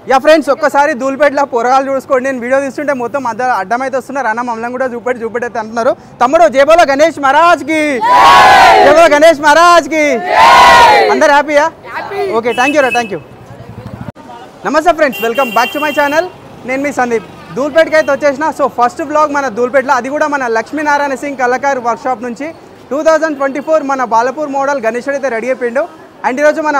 Yeah friends ఒక్కసారి ధూల్పేటలో పొరగాలు చూసుకోండి. నేను వీడియో తీస్తుంటే మొత్తం అడ్డమైతే వస్తున్నారు. అన్న మమ్మల్ని కూడా చూపెట్టి అంటున్నారు. తమ్ముడు జేబోలో గణేష్ మహారాజ్కి, జేబోలో గణేష్ మహారాజ్కి. అందరు హ్యాపీయా? ఓకే, థ్యాంక్ యూ రా, థ్యాంక్ యూ. నమస్తే friends, welcome back to my channel. నేను మీ సందీప్. ధూల్పేటకి అయితే వచ్చేసిన. సో ఫస్ట్ బ్లాగ్ మన ధూల్పేటలో, అది కూడా మన లక్ష్మీనారాయణ సింగ్ కళాకార్ వర్క్షాప్ నుంచి 2024 మన బాలపూర్ మోడల్ గణేషుడు అయితే రెడీ అయిపోయిండు. అండ్ ఈరోజు మన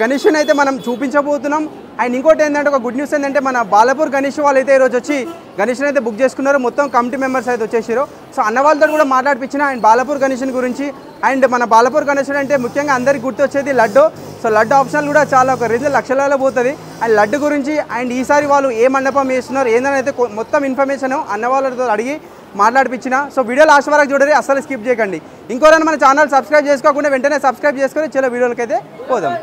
గణేషుని అయితే మనం చూపించబోతున్నాం. అండ్ ఇంకోటి ఏంటంటే, ఒక గుడ్ న్యూస్ ఏంటంటే, మన బాలపూర్ గణేష్ వాళ్ళు అయితే ఈరోజు వచ్చి గణేష్ని అయితే బుక్ చేసుకున్నారు. మొత్తం కమిటీ మెంబర్స్ అయితే వచ్చేసారు. సో అన్న వాళ్ళతో కూడా మాట్లాడిపించిన అండ్ బాలపూర్ గణేషుని గురించి. అండ్ మన బాలపూర్ గణేషుడు అంటే ముఖ్యంగా అందరికి గుర్తొచ్చేది లడ్డు. సో లడ్డు ఆప్షన్లు కూడా చాలా ఒక 2 లక్షలలో పోతుంది. అండ్ లడ్డు గురించి అండ్ ఈసారి వాళ్ళు ఏ మండపం వేస్తున్నారు ఏందని అయితే మొత్తం ఇన్ఫర్మేషన్ అన్న వాళ్ళతో అడిగి మాట్లాడిపించిన. సో వీడియో లాస్ట్ వరకు చూడండి, అస్సలు స్కిప్ చేయకండి. ఇంకోరైనా మన ఛానల్ సబ్స్క్రైబ్ చేసుకోకుండా వెంటనే సబ్స్క్రైబ్ చేసుకొని చాలా వీడియోలకి అయితే పోదాం.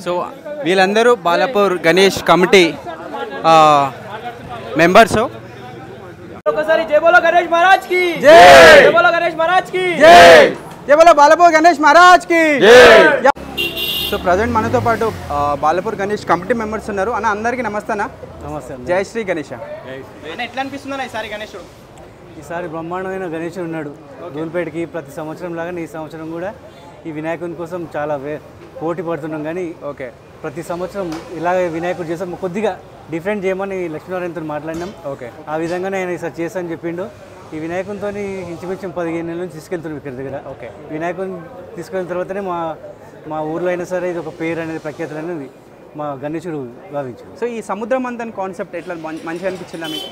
సో వీళ్ళందరూ బాలపూర్ గణేష్ కమిటీ మెంబర్స్. ఒకసారి జై బోలో గణేష్ మహారాజ్ కి జై, జై బోలో గణేష్ మహారాజ్ కి జై, జై బోలో బాలపూర్ గణేష్ మహారాజ్ కి జై. సో ప్రజెంట్ మనతో పాటు బాలపూర్ గణేష్ కమిటీ మెంబర్స్ ఉన్నారు. అన్న అందరికీ నమస్తే అన్న. నమస్తే. జై శ్రీ గణేష్. ఎట్లా అనిపిస్తుందా ఈసారి గణేషుడు? ఈసారి బ్రహ్మాండమైన గణేశుడు ఉన్నాడు ధూల్పేటకి. ప్రతి సంవత్సరం లాగానే ఈ సంవత్సరం కూడా ఈ వినాయకుని కోసం చాలా పోటీ పడుతున్నాం. కానీ ఓకే, ప్రతి సంవత్సరం ఇలాగే వినాయకుడు చేస్తాం, కొద్దిగా డిఫరెంట్ చేయమని లక్ష్మీనారాయణతో మాట్లాడినాం. ఓకే, ఆ విధంగానే ఆయన ఈసారి చేస్తాను చెప్పిండు. ఈ వినాయకునితో ఇంచుమించు 15 నెలల నుంచి తీసుకెళ్తున్నాం ఇక్కడ దగ్గర. ఓకే, వినాయకుని తీసుకెళ్ళిన తర్వాతనే మా ఊర్లో అయినా సరే ఇది ఒక పేరు అనేది ప్రఖ్యాతులు అనేది మా గణేశుడు భావించాడు. సో ఈ సముద్రం అంతని కాన్సెప్ట్ ఎట్లా మంచిగా అనిపించిందా మీకు?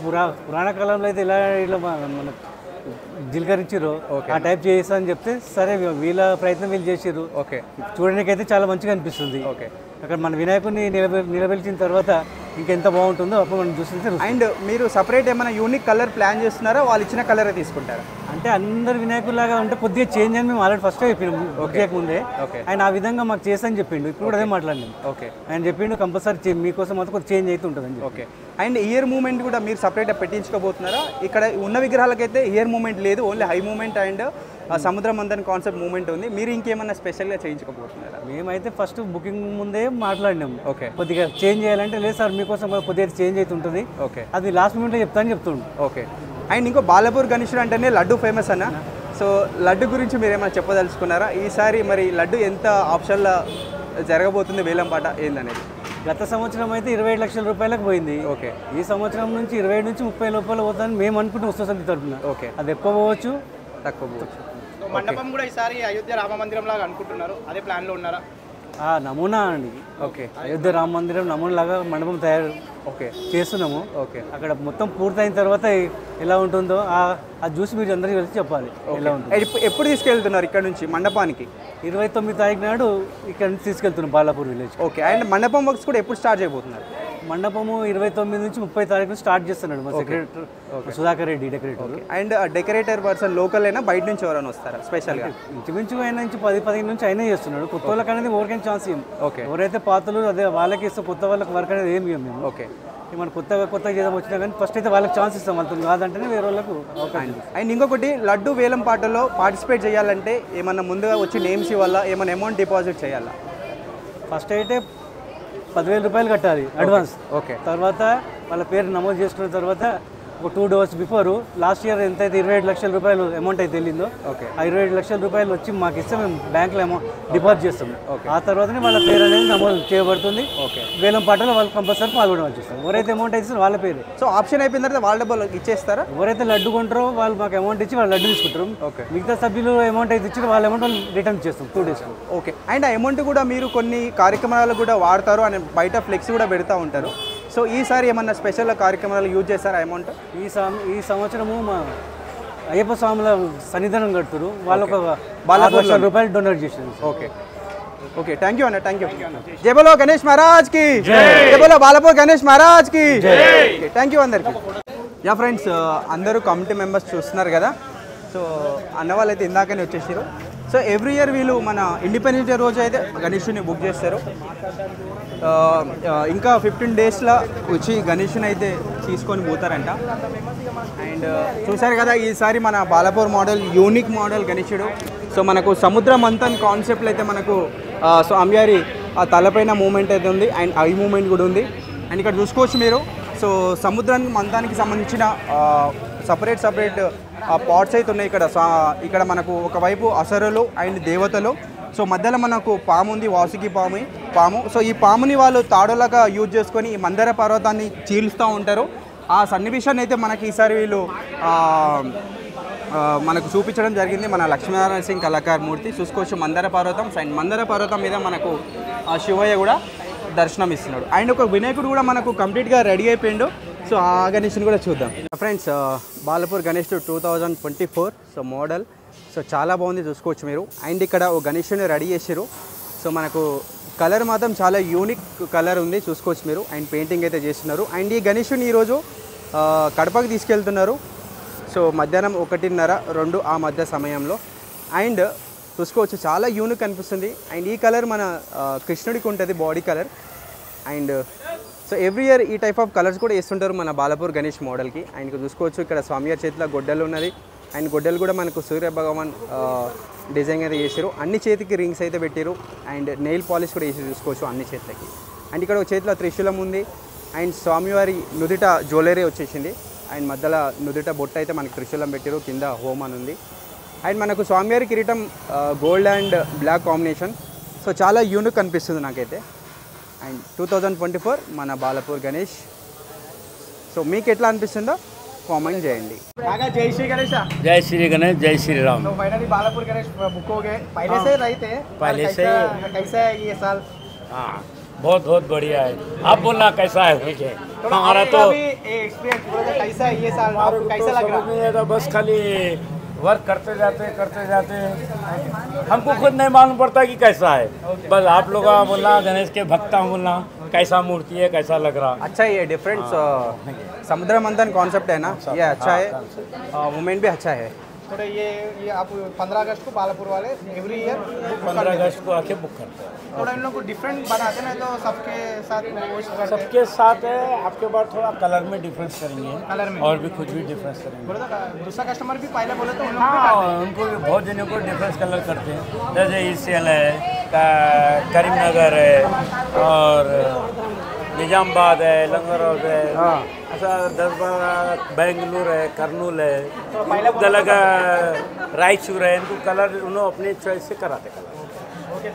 పురాణ కాలంలో అయితే ఇలా మన జిల్కరించారు, ఆ టైప్ చేస్తా అని చెప్తే సరే వీళ్ళ ప్రయత్నం వీళ్ళు చేసారు. ఓకే, చూడడానికి అయితే చాలా మంచిగా అనిపిస్తుంది. ఓకే, అక్కడ మన వినాయకుడిని నిలబెలిచిన తర్వాత ఇంకెంత బాగుంటుందో అప్పుడు మనం చూస్తుంటే. అండ్ మీరు సపరేట్ ఏమైనా యూనిక్ కలర్ ప్లాన్ చేస్తున్నారా, వాళ్ళు ఇచ్చిన కలరే తీసుకుంటారా? అంటే అందరు వినాయకులాగా ఉంటే కొద్దిగా చేంజ్ అని మేము ఆల్రెడీ ఫస్ట్ చెప్పినాం ముందే. ఓకే, ఆయన ఆ విధంగా మాకు చేస్తాను చెప్పిండు. ఇప్పుడు కూడా అదే మాట్లాడినాం. ఓకే, ఆయన చెప్పిండు కంపల్సరీ మీకోసం మాత్రం కొద్దిగా చేంజ్ అయితే ఉంటుందని. ఓకే. అండ్ ఇయర్ మూమెంట్ కూడా మీరు సపరేట్గా పెట్టించుకోబోతున్నారా? ఇక్కడ ఉన్న విగ్రహాలకైతే ఇయర్ మూమెంట్ లేదు, ఓన్లీ హై మూమెంట్ అండ్ సముద్రం అందని కాన్సెప్ట్ మూమెంట్ ఉంది. మీరు ఇంకేమన్నా స్పెషల్గా చేయించుకోబోతున్నారా? మేమైతే ఫస్ట్ బుకింగ్ ముందే మాట్లాడినాం. ఓకే, కొద్దిగా చేంజ్ చేయాలంటే లేదు సార్ మీకోసం కొద్దిగా చేంజ్ అయితే ఉంటుంది, ఓకే, అది లాస్ట్ మూమెంట్లో చెప్తాను చెప్తుండు. ఓకే. అండ్ ఇంకో బాలపూర్ గణేశుడు అంటేనే లడ్డు ఫేమస్ అన్న. సో లడ్డు గురించి మీరు ఏమైనా చెప్పదలుచుకున్నారా? ఈసారి మరి లడ్డు ఎంత ఆప్షన్లో జరగబోతుంది, వేలం పాట ఏందనేది? గత సంవత్సరం అయితే 27 లక్షల రూపాయలకు పోయింది. ఓకే, ఈ సంవత్సరం నుంచి 20 నుంచి 30 లోపల పోతుందని మేము అనుకుంటాం వస్తుంది తరఫున. ఓకే, అది ఎక్కువ పోవచ్చు, తక్కువ పోవచ్చు. మండపం కూడా ఈసారి అయోధ్య రామ మందిరం లాగా అనుకుంటున్నారు, అదే ప్లాన్ లో ఉన్నారా? నమూనా అండి. ఓకే, అయోధ్య రామ మందిరం నమూనా లాగా మండపం తయారు ఓకే చేస్తున్నాము. ఓకే, అక్కడ మొత్తం పూర్తయిన తర్వాత ఎలా ఉంటుందో అది చూసి మీరు అందరికీ కలిసి చెప్పాలి ఎలా ఉంటుంది. ఎప్పుడు తీసుకెళ్తున్నారు ఇక్కడ నుంచి మండపానికి? 29 తారీఖు నాడు ఇక్కడ నుంచి తీసుకెళ్తున్నాం బాలాపూర్ విలేజ్. ఓకే. అండ్ మండపం వర్క్స్ కూడా ఎప్పుడు స్టార్ట్ చేయబోతున్నారు? మండపము 29 నుంచి 30 తారీఖు స్టార్ట్ చేస్తున్నాడు మా secretary Sudhakar Reddy decorator. And decorator person local అయినా బయట నుంచి ఎవరైనా వస్తారా స్పెషల్గా? ఇంచుమించు ఆయన నుంచి 10-15 నుంచి అయినా చేస్తున్నాడు. కొత్త వాళ్ళకి అనేది ఎవరికైనా ఛాన్స్ ఇవ్వం. ఓకే, ఎవరైతే పాతలు అదే వాళ్ళకి ఇస్తాం, కొత్త వాళ్ళకి వర్క్ అనేది ఏమి ఇవ్వం మేము. ఓకే. మనం కొత్తగా చేద్దాం వచ్చినా కానీ ఫస్ట్ అయితే వాళ్ళకి ఛాన్స్ ఇస్తాం, వాళ్ళతో కాదంటేనే వేరే వాళ్ళకు అవకాశం. అండ్ ఇంకొకటి, లడ్డు వేలం పాటలో పార్టిసిపేట్ చేయాలంటే ఏమన్నా ముందుగా వచ్చి నేమ్స్ ఇవ్వాలా, ఏమన్నా అమౌంట్ డిపాజిట్ చేయాలా? ఫస్ట్ అయితే 10,000 రూపాయలు కట్టాలి అడ్వాన్స్. ఓకే, తర్వాత వాళ్ళ పేరు నమోదు చేసుకున్న తర్వాత ఒక 2 days బిఫోర్ లాస్ట్ ఇయర్ ఎంతైతే 27 లక్షల రూపాయలు అమౌంట్ అయితే వెళ్ళిందో ఓకే, ఆ 27 లక్షల రూపాయలు వచ్చి మాకు ఇస్తే మేము బ్యాంకులో అమౌంట్ డిపాజిట్ చేస్తాం. ఓకే. ఆ తర్వాతనే వాళ్ళ పేరు అనేది నమోదు చేయబడుతుంది. ఓకే. వేలం పాటలో వాళ్ళు కంపల్సరీ పాల్గొనవలసి వస్తారు. ఎవరైతే అమౌంట్ అయితే వాళ్ళ పేరు. సో ఆప్షన్ అయిపోయిన తర్వాత వాళ్ళ డబ్బులు ఇచ్చేస్తారా? ఎవరైతే లడ్డు కొంటారో వాళ్ళు మాకు అమౌంట్ ఇచ్చి వాళ్ళు లడ్డు తీసుకుంటారు. ఓకే. మిగతా సభ్యులు అమౌంట్ అయితే ఇచ్చి వాళ్ళ అమౌంట్ వాళ్ళు రిటర్న్ చేస్తాం 2 days. ఓకే. అండ్ ఆ అమౌంట్ కూడా మీరు కొన్ని కార్యక్రమాలకు కూడా వాడతారు అని బయట ఫ్లెక్స్ కూడా పెడతా ఉంటారు. సో ఈసారి ఏమన్నా స్పెషల్ కార్యక్రమాలు యూజ్ చేస్తారా అమౌంట్? ఈ సంవత్సరము మా అయ్యప్ప స్వాముల సన్నిధానం కడుతున్నారు, వాళ్ళు ఒక 6 లక్షల రూపాయలు డొనేట్ చేశారు. Okay, okay. థ్యాంక్ యూ అన్న, థ్యాంక్ యూ. జై బోలో గణేష్ మహారాజ్ కి జై, జై బోలో బాలపూర్ గణేష్ మహారాజ్ కి జై. థ్యాంక్ యూ అందరికి. యా ఫ్రెండ్స్, అందరూ కమిటీ మెంబర్స్ చూస్తున్నారు కదా. సో అన్న వాళ్ళు అయితే ఇందాకనే వచ్చేసారు. సో ఎవ్రీ ఇయర్ వీళ్ళు మన ఇండిపెండెన్స్ డే రోజు అయితే గణేషుని బుక్ చేస్తారు. ఇంకా 15 డేస్లో వచ్చి గణేషుని అయితే తీసుకొని పోతారంట. అండ్ చూసారు కదా ఈసారి మన బాలాపూర్ మోడల్ యూనిక్ మోడల్ గణేశుడు. సో మనకు సముద్ర మంథన్ కాన్సెప్ట్లో అయితే మనకు స్వామివారి ఆ తలపైన మూమెంట్ అయితే ఉంది అండ్ ఐ మూమెంట్ కూడా ఉంది. అండ్ ఇక్కడ చూసుకోవచ్చు మీరు. సో సముద్రానికి మంథానికి సంబంధించిన సపరేట్ పార్ట్స్ అయితే ఉన్నాయి ఇక్కడ. ఇక్కడ మనకు ఒకవైపు అసరులు అండ్ దేవతలు. సో మధ్యలో మనకు పాము ఉంది, వాసుకి పాము. సో ఈ పాముని వాళ్ళు తాడులాగా యూజ్ చేసుకొని ఈ మందర పర్వతాన్ని చీలుస్తూ ఉంటారు. ఆ సన్నివేశాన్ని అయితే మనకి ఈసారి వీళ్ళు మనకు చూపించడం జరిగింది. మన లక్ష్మీనారాయణ సింగ్ కళాకార్ మూర్తి చూసుకోవచ్చు మందర పర్వతం. అండ్ మందర పర్వతం మీద మనకు శివయ్య కూడా దర్శనం ఇస్తున్నాడు. అండ్ ఒక వినాయకుడు కూడా మనకు కంప్లీట్గా రెడీ అయిపోయిండు. సో ఆ గణేష్ని కూడా చూద్దాం friends. Balapur Ganesh 2024 so model. So చాలా బాగుంది చూసుకోవచ్చు మీరు. అండ్ ఇక్కడ ఒక గణేష్ని రెడీ చేసారు. సో మనకు కలర్ మాత్రం చాలా యూనిక్ కలర్ ఉంది చూసుకోవచ్చు మీరు. అండ్ పెయింటింగ్ అయితే చేస్తున్నారు. అండ్ ఈ గణేష్ని ఈరోజు కడపకి తీసుకెళ్తున్నారు. సో మధ్యాహ్నం 1:30-2 ఆ మధ్య సమయంలో. అండ్ చూసుకోవచ్చు చాలా యూనిక్ అనిపిస్తుంది. అండ్ ఈ కలర్ మన కృష్ణుడికి ఉంటుంది body colour. And so every year ఈ టైప్ ఆఫ్ కలర్స్ కూడా వేస్తుంటారు మన బాలాపూర్ గణేష్ మోడల్కి. అండ్ చూసుకోవచ్చు ఇక్కడ స్వామివారి చేతిలో గొడ్డలు ఉన్నది. అండ్ గొడ్డలు కూడా మనకు సూర్య భగవాన్ డిజైన్ అయితే చేసారు. అన్ని చేతికి రింగ్స్ అయితే పెట్టారు. అండ్ నెయిల్ పాలిష్ కూడా వేసి చూసుకోవచ్చు అన్ని చేతులకి. అండ్ ఇక్కడ ఒక చేతిలో త్రిశూలం ఉంది. అండ్ స్వామివారి నుదిట జ్యువెలరీ వచ్చేసింది. అండ్ మధ్యలో నుదిట బొట్టు అయితే మనకి త్రిశూలం పెట్టారు, కింద హోమ్ అని ఉంది. అండ్ మనకు స్వామివారి కిరీటం gold and black combination. So చాలా యూనిక్ అనిపిస్తుంది నాకైతే. అండ్ 2024 మన బాలాపూర్ గణేష్. సో మీకు ఎట్లా అనిపిస్తుందో కామెంట్ చేయండి. जय श्री गणेश. जय श्री गणेश, जय श्री राम। तो फाइनली बालापुर गणेश बुक हो गए. पहले से ही रहते हैं. पहले से कैसा है ये साल? हाँ, बहुत बहुत बढ़िया है। आप बोलना कैसा है मुझे? हमारा तो एक्सपीरियंस कैसा है ये साल? आपको कैसा लग रहा है? तो बस खाली वर्क करते जाते हमको खुद नहीं मालूम पड़ता कि कैसा है। बस आप लोग बोलना गणेश के भक्ता बोलना कैसा मूर्ति है, कैसा लग रहा। अच्छा ये डिफरेंट समुद्र मंथन कॉन्सेप्ट है ना, ये अच्छा है. मूवमेंट भी अच्छा है. थोड़े ये आप 15 अगस्त को बालापुर वाले एवरी ईयर 15 अगस्त को आके बुक करते हैं। थोड़ा इन लोग को डिफरेंट बनाते ना, तो सबके साथ कोशिश करते हैं. सबके साथ है। आपके बाद थोड़ा कलर में डिफरेंस करेंगे, कलर में और भी कुछ भी डिफरेंस करेंगे। बोले तो दूसरा कस्टमर भी पहले बोले तो उन लोग भी हाँ, करते हैं. उनको भी बहुत जनों को डिफरेंस कलर करते हैं। जैसे ईसीएल है, करीमनगर है, और निजामबाद है, लंगर हाउस है, ऐसा 10-12 बेंगलुरु है, कर्नूल है, अलग रायचूर है। इनको कलर उन्होंने अपने चॉइस से कराते कलर। ओके.